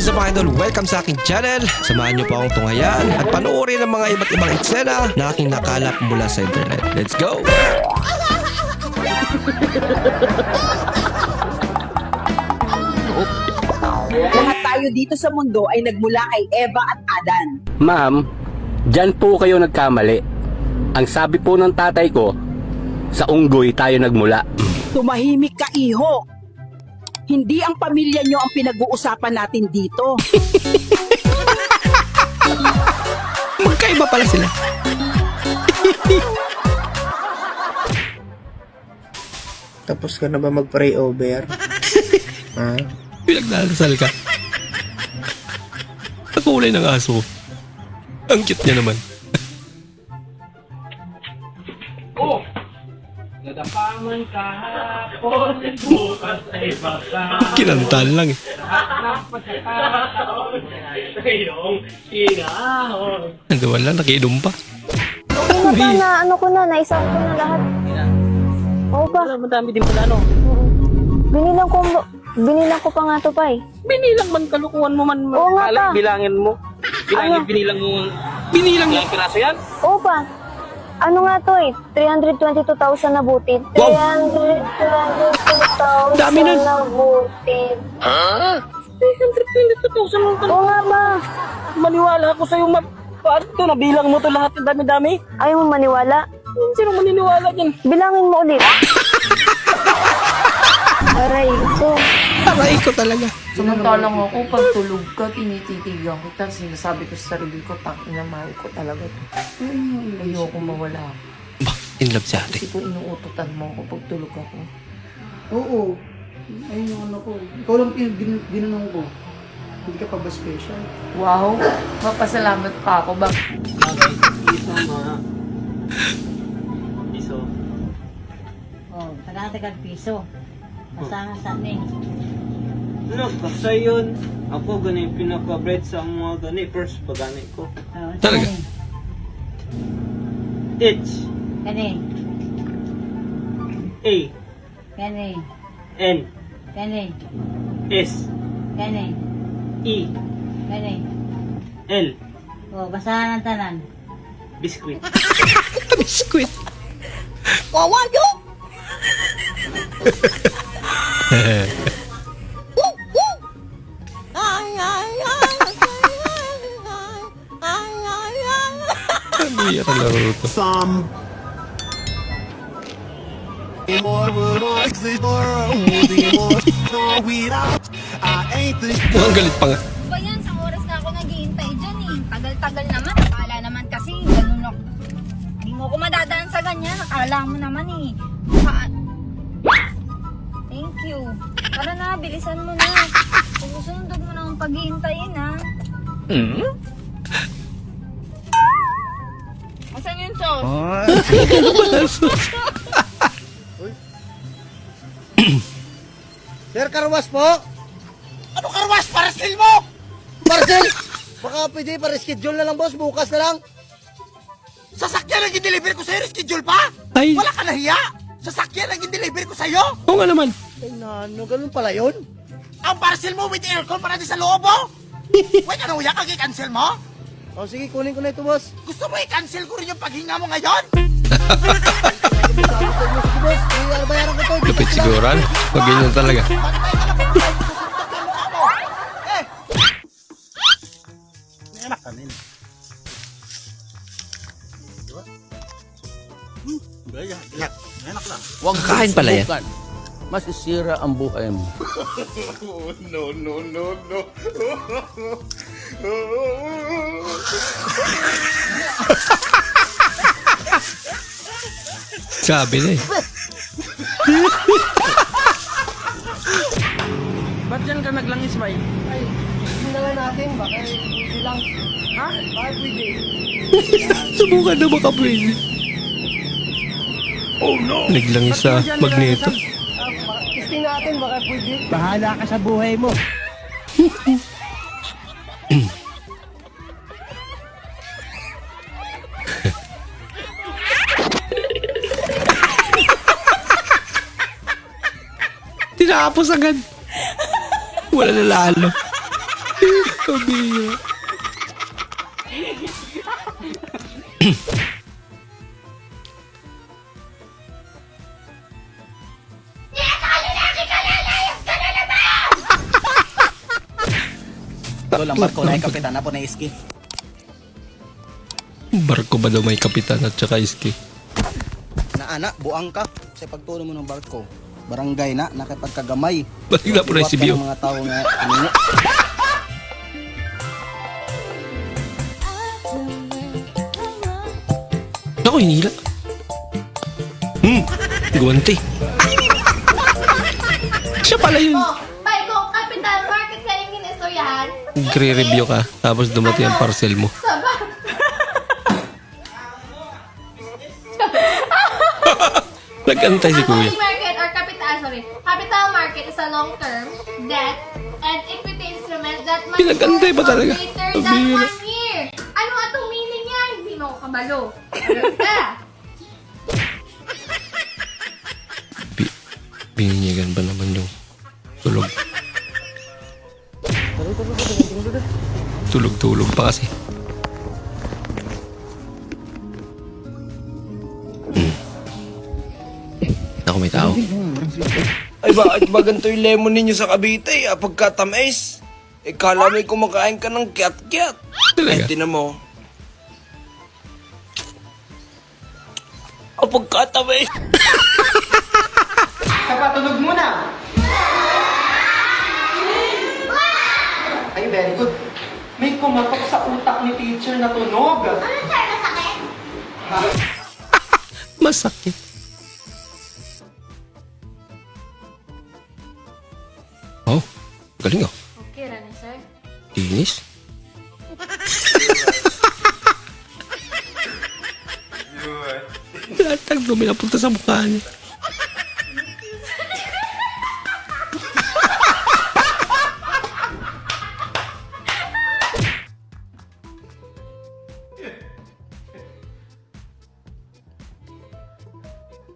what's up mga idol? Welcome sa aking channel. Samahan niyo po akong tunghayan at panoorin ang mga iba't ibang eksena na aking nakalap mula sa internet. Let's go! Lahat tayo dito sa mundo ay nagmula kay Eva at Adan. Ma'am, dyan po kayo nagkamali. Ang sabi po ng tatay ko, sa unggoy tayo nagmula. Tumahimik ka, iho. Hindi ang pamilya nyo ang pinag-uusapan natin dito. Magkaiba pala sila. Tapos ka na ba mag-pray over? Ha? Pinagdadasal ka. Ang kulay ng aso. Ang cute niya naman. Nadapaman kahapon, bukas ay baka. Kinantal lang eh. Sa iyong inahon. Ano wala, nakiinom pa. Ano pa na, ano ko na, naisang ko na lahat. Oo pa. Madami din pala, no? Binilang ko pa nga to pa eh. Binilang man, kalukuhan mo man. Oo nga Kala, pa. bilangin mo. Ano? Binilang mo. Binilang niya. Ilang piraso yan? Oo pa. Ano nga to eh, 322,000 na butid. Wow! 322,000 Dami nun. na butid. 322,000 mo. Oo nga ba? Maniwala ako sa'yo, paano to? Nabilang mo to lahat ng dami-dami? Ayaw mo maniwala? Sino maniniwala dyan? Bilangin mo ulit. Aray ko. Aray ko talaga. Samantalang ako, pag tulog ka, tinititigan kita, sinasabi ko sa sarili ko, tangina, mahal ko talaga. Ayoko mawala. Bah, in love si ate. Kasi po inuututan mo ako pag tulog ako. Oo. Ayun yung ano ko. Ikaw lang ginanong ko. Hindi ka pa ba special? Wow, mapasalamat pa ako. Piso, mga. Piso. Oh, taga-taga piso. Masama sa ning. Ano, kapsa yun. Ako, ganun yung pinaka-bread sa mga ganun. First, pagani ko. Oh, Talaga? H, Kani, A, kani, N, kani, S, kani, E, kani. L. Oh, basahan ng tanan. Biscuit. Biskuit. Hindi yan ang laro to. Mukhang galit pa nga. Ba yan, sa oras na ako naghihintay dyan eh. Tagal-tagal naman. Akala naman kasi ganun ako. Hindi mo ako madadaan sa ganyan. Akala mo naman eh. Thank you. Tara na, bilisan mo na. Susundog mo na akong paghihintayin ha. Asan yung sauce? Sir, karwas po! Ano karwas? Parcel mo! Parcel? Baka pwede pa-reschedule na lang, boss. Bukas na lang. Sasakyan ang i-deliver ko sa'yo, reschedule pa? Ay, Wala ka nahiya! Sasakyan ang i-deliver ko sa'yo! oo nga naman. Ay, nano, ganun pala yun? Ang parcel mo with aircon para di sa loob mo? Wait, anong uyak ang i-cancel mo? O sige, kunin ko na ito, boss. Gusto mo i-cancel ko rin yung paghinga mo ngayon? Bayaran ko to. Lupit siguran. Pag ganyan talaga. Enak kan ini. Enak lang. Huwag Kakain pala yan. susubukan. Masisira ang buhay mo. Sabi na eh. Ba't dyan ka naglangis, May? Ay, tingnan natin. Baka hindi lang. Ha? Baka pwede. Subukan na baka pwede. Oh no! Naglangis sa magneto. Testing natin. Baka pwede. Bahala ka sa buhay mo. Tinapos agad. Wala na lalo. Kabira. Ito lang barko na yung kapitan na po na iski. Barko ba daw may kapitan at saka iski? Na anak, buang ka sa pagtuno mo ng barko. Barangay na, nakipagkagamay. Balik na po na si Bio. Mga tao nga, ano nga. Ako, hinila. Guwanti. Siya pala yun. Bay, kung Capital Market ka yung ginistoryahan, Nagre-review ka, tapos dumating ang parcel mo. Nag-antay si kuya. Market or Capital Market is a long-term debt and equity instrument that must Pinag-antay pa talaga. greater Ang than bihira. 1 year. Ano atong meaning niya? Hindi mo kabalo. Ano ka? Bininyagan ba naman yung tulog? Tulog-tulog pa kasi. Ako may tao. Ay bakit ba ganito yung lemon ninyo sa Cavite? Pagkatamis. Kala mo'y kumakain ka ng kiat-kiat. Talaga? Tinan mo. Pagkatamis. Kapatunog muna! Ay, very good. May kumatok sa utak ni teacher na tunog. Masakit. Oh, galing oh. Okay, Rani, sir. Linis. Lahat ng dumi napunta sa mukha niya.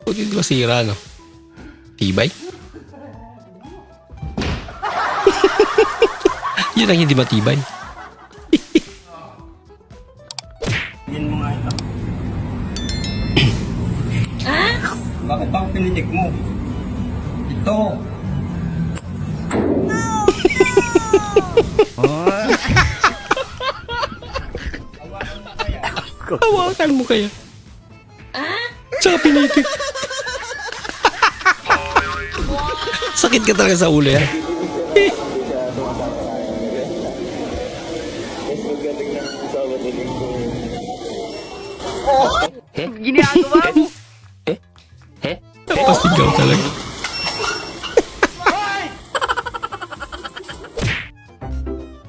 Buti di masira, no? Tibay? Yun ang hindi matibay. Bakit pa ang pinitik mo? Ito. Hawakan mo kaya? Tsaka pinitik. Sakit ka talaga sa ulo yan. Pasigaw talaga.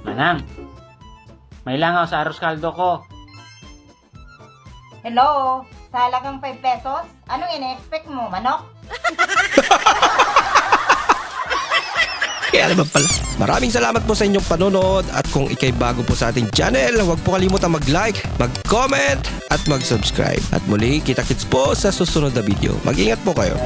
Manang, may langaw sa arroz kaldo ko. Hello? Sa halagang 5 pesos? Anong ina-expect mo? Manok? Kaya naman pala. Maraming salamat po sa inyong panonood at kung ikay bago po sa ating channel, huwag po kalimutan mag-like, mag-comment at mag-subscribe. At muli, kita-kits po sa susunod na video. Mag-ingat po kayo.